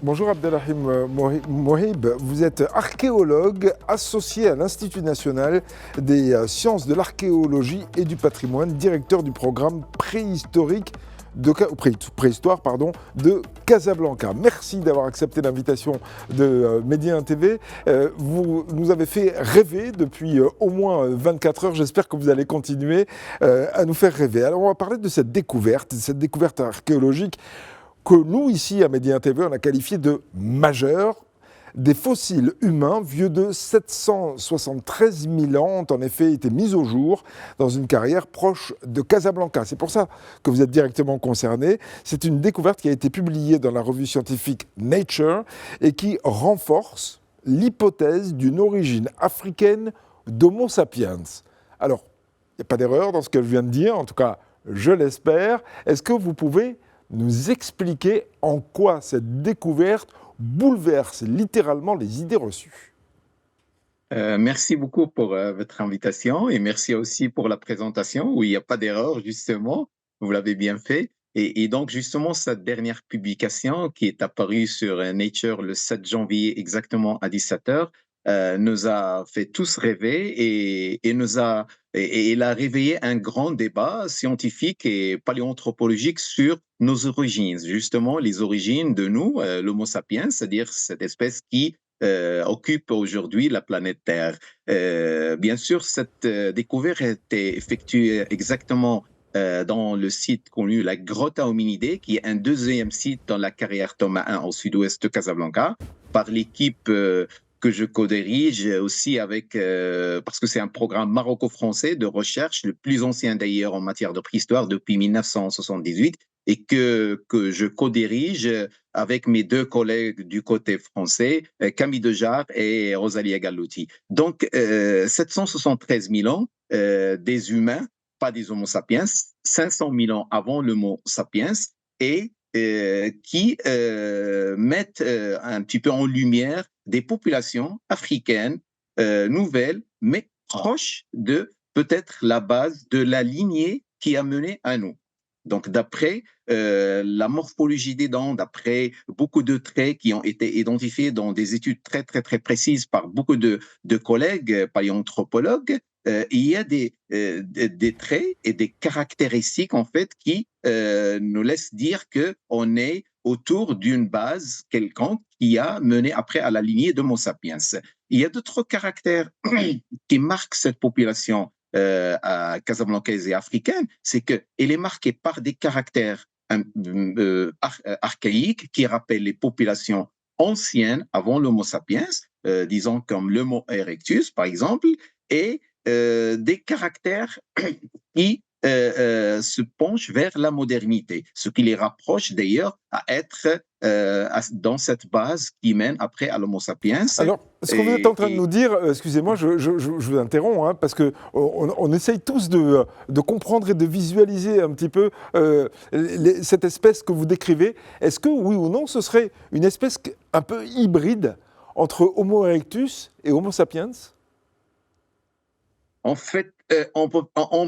Bonjour Abdelrahim Mohib, vous êtes archéologue associé à l'Institut national des sciences de l'archéologie et du patrimoine, directeur du programme préhistoire de Casablanca. Merci d'avoir accepté l'invitation de Média TV. Vous nous avez fait rêver depuis au moins 24 heures. J'espère que vous allez continuer à nous faire rêver. Alors on va parler de cette découverte archéologique que nous, ici, à Média TV, on a qualifié de majeure. Des fossiles humains vieux de 773 000 ans ont en effet été mis au jour dans une carrière proche de Casablanca. C'est pour ça que vous êtes directement concerné. C'est une découverte qui a été publiée dans la revue scientifique Nature et qui renforce l'hypothèse d'une origine africaine d'Homo sapiens. Alors, il n'y a pas d'erreur dans ce que je viens de dire, en tout cas, je l'espère. Est-ce que vous pouvez nous expliquer en quoi cette découverte bouleverse littéralement les idées reçues? Merci beaucoup pour votre invitation et merci aussi pour la présentation où il n'y a pas d'erreur, justement. Vous l'avez bien fait. Et donc, justement, cette dernière publication qui est apparue sur Nature le 7 janvier exactement à 17 heures nous a fait tous rêver et il a réveillé un grand débat scientifique et paléoanthropologique sur nos origines, justement les origines de nous, l'Homo sapiens, c'est-à-dire cette espèce qui occupe aujourd'hui la planète Terre. Bien sûr, cette découverte a été effectuée exactement dans le site connu, la Grotte à Hominidés, qui est un deuxième site dans la carrière Thomas 1 au sud-ouest de Casablanca, par l'équipe que je co-dirige aussi avec, parce que c'est un programme maroco-français de recherche, le plus ancien d'ailleurs en matière de préhistoire depuis 1978, et que je co-dirige avec mes deux collègues du côté français, Camille Dejarre et Rosalia Gallotti. Donc, 773 000 ans des humains, pas des Homo sapiens, 500 000 ans avant l'Homo sapiens, et qui mettent un petit peu en lumière des populations africaines nouvelles, mais proches de peut-être la base de la lignée qui a mené à nous. Donc, d'après la morphologie des dents, d'après beaucoup de traits qui ont été identifiés dans des études très, très, très précises par beaucoup de collègues paléanthropologues, il y a des traits et des caractéristiques, en fait, qui nous laissent dire qu'on est autour d'une base quelconque qui a mené après à la lignée d'Homo sapiens. Il y a d'autres caractères qui marquent cette population casablancaise et africaine, c'est qu'elle est marquée par des caractères archaïques qui rappellent les populations anciennes avant l'Homo sapiens, disons comme l'Homo erectus par exemple, et des caractères qui se penchent vers la modernité, ce qui les rapproche d'ailleurs à être dans cette base qui mène après à l'Homo sapiens. Alors, ce que vous êtes en train de nous dire, excusez-moi, je vous interromps, hein, parce qu'on essaye tous de comprendre et de visualiser un petit peu cette espèce que vous décrivez. Est-ce que, oui ou non, ce serait une espèce un peu hybride entre Homo erectus et Homo sapiens? En fait, on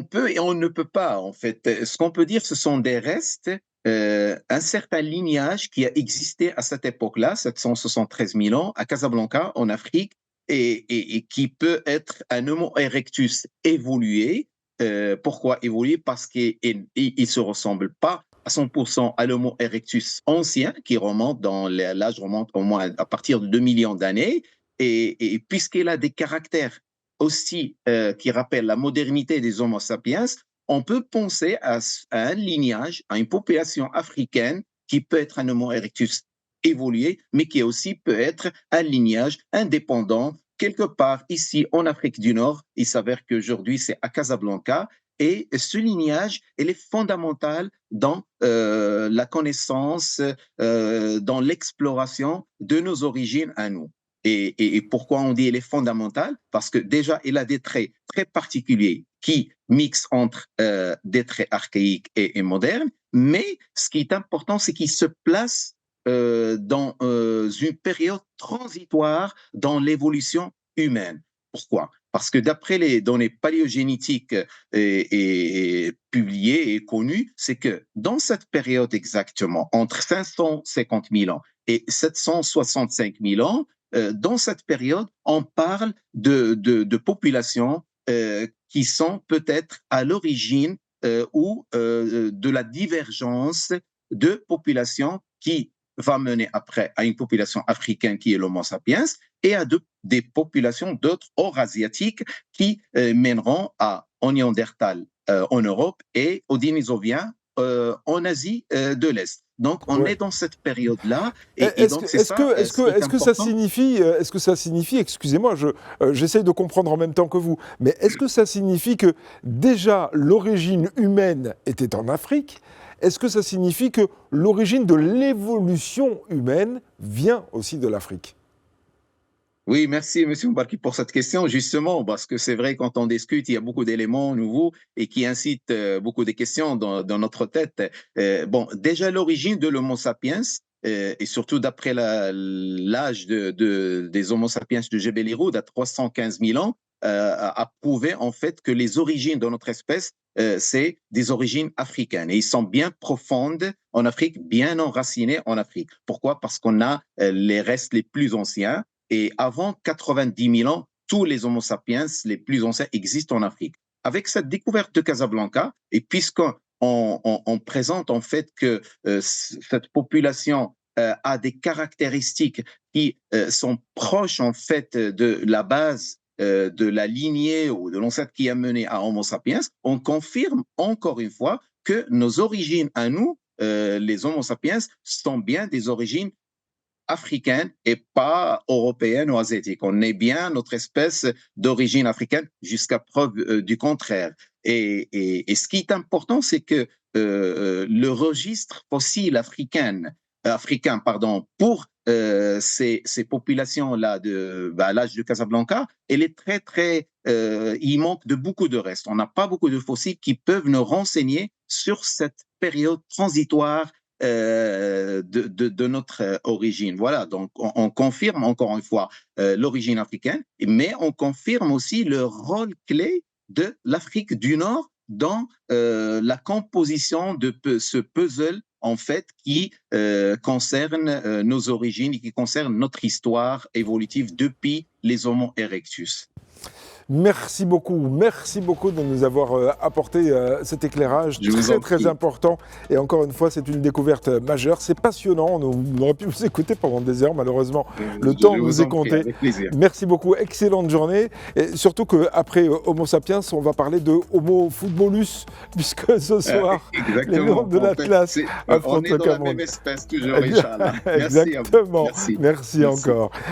peut et on ne peut pas. En fait, ce qu'on peut dire, ce sont des restes, un certain lignage qui a existé à cette époque-là, 773 000 ans, à Casablanca, en Afrique, et qui peut être un Homo erectus évolué. Pourquoi évolué? Parce qu'il ne se ressemble pas à 100% à l'Homo erectus ancien, qui remonte dans l'âge remonte au moins à partir de 2 millions d'années, et puisqu'il a des caractères aussi qui rappelle la modernité des Homo sapiens, on peut penser à un lignage, à une population africaine qui peut être un Homo erectus évolué, mais qui aussi peut être un lignage indépendant quelque part ici en Afrique du Nord. Il s'avère qu'aujourd'hui, c'est à Casablanca. Et ce lignage, il est fondamental dans la connaissance, dans l'exploration de nos origines à nous. Et pourquoi on dit qu'elle est fondamentale? Parce que déjà, elle a des traits très particuliers qui mixent entre des traits archaïques et modernes, mais ce qui est important, c'est qu'il se place dans une période transitoire dans l'évolution humaine. Pourquoi? Parce que d'après les données paléogénétiques et publiées et connues, c'est que dans cette période exactement, entre 550 000 ans et 765 000 ans, dans cette période, on parle de populations qui sont peut-être à l'origine ou de la divergence de populations qui va mener après à une population africaine qui est l'Homo sapiens et à des populations d'autres eurasiatiques qui mèneront au Néandertal en Europe et aux Denisoviens en Asie de l'Est. Donc, on est dans cette période-là, et donc c'est ça ce qui est important. Est-ce que ça signifie, excusez-moi, j'essaye de comprendre en même temps que vous, mais est-ce que ça signifie que déjà l'origine humaine était en Afrique? Est-ce que ça signifie que l'origine de l'évolution humaine vient aussi de l'Afrique? Oui, merci, M. Mbarki, pour cette question, justement, parce que c'est vrai, quand on discute, il y a beaucoup d'éléments nouveaux et qui incitent beaucoup de questions dans notre tête. Bon, déjà, l'origine de l'Homo sapiens, et surtout d'après l'âge des Homo sapiens de Jebel Irhoud, à 315 000 ans, a prouvé en fait que les origines de notre espèce, c'est des origines africaines. Et ils sont bien profondes en Afrique, bien enracinées en Afrique. Pourquoi? Parce qu'on a les restes les plus anciens. Et avant 90 000 ans, tous les Homo sapiens les plus anciens existent en Afrique. Avec cette découverte de Casablanca, et puisqu'on on présente en fait que cette population a des caractéristiques qui sont proches en fait de la base de la lignée ou de l'ancêtre qui a mené à Homo sapiens, on confirme encore une fois que nos origines à nous, les Homo sapiens, sont bien des origines africaine et pas européenne ou asiatique. On est bien notre espèce d'origine africaine jusqu'à preuve du contraire. Et ce qui est important, c'est que le registre fossile africain pour ces populations-là à l'âge de Casablanca, elle est il manque de beaucoup de restes. On n'a pas beaucoup de fossiles qui peuvent nous renseigner sur cette période transitoire de notre origine. Voilà, donc on confirme encore une fois l'origine africaine, mais on confirme aussi le rôle clé de l'Afrique du Nord dans la composition de ce puzzle en fait qui concerne nos origines et qui concerne notre histoire évolutive depuis les Homo erectus. Merci beaucoup de nous avoir apporté cet éclairage très important. Et encore une fois, c'est une découverte majeure. C'est passionnant. On aurait pu vous écouter pendant des heures. Malheureusement, le temps nous est compté. Merci beaucoup. Excellente journée. Et surtout qu'après Homo sapiens, on va parler de Homo footballus, puisque ce soir, les Lions de l'Atlas affrontent le Cameroun. On est dans la même espèce toujours, Inch'Allah. Exactement. Merci encore.